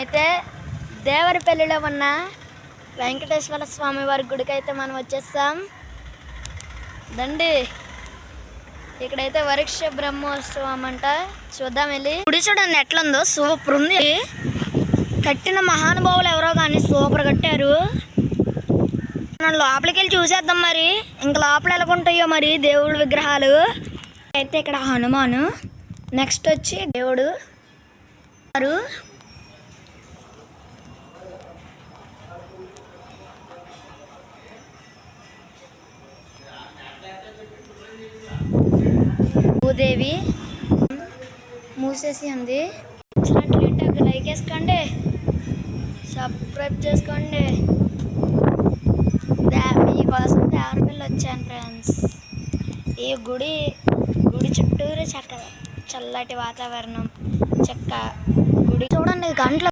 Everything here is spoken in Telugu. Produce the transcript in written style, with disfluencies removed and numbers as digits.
మనమైతే దేవరపల్లిలో ఉన్న వెంకటేశ్వర స్వామి వారి గుడికి అయితే మనం వచ్చేస్తాం దండి. ఇక్కడైతే వృక్ష బ్రహ్మోత్సవం అంట, చూద్దాం వెళ్ళి. గుడి చూడండి ఎట్లుందో, సూపర్ ఉంది. కట్టిన మహానుభావులు ఎవరో కానీ సూపర్ కట్టారు. మనం లోపలికి వెళ్ళి చూసేద్దాం మరి, ఇంకా లోపల ఎలాగుంటాయో మరి దేవుడి విగ్రహాలు. అయితే ఇక్కడ హనుమాను, నెక్స్ట్ వచ్చి దేవుడు భూదేవి మూసేసి ఉంది. ఇలాంటివి ఒక లైక్ వేసుకోండి, సబ్స్క్రైబ్ చేసుకోండి. మీకోసం దేవరపల్లి వచ్చాను ఫ్రెండ్స్. ఈ గుడి చుట్టూరు చల్లటి వాతావరణం, గుడి చూడండి గంటలు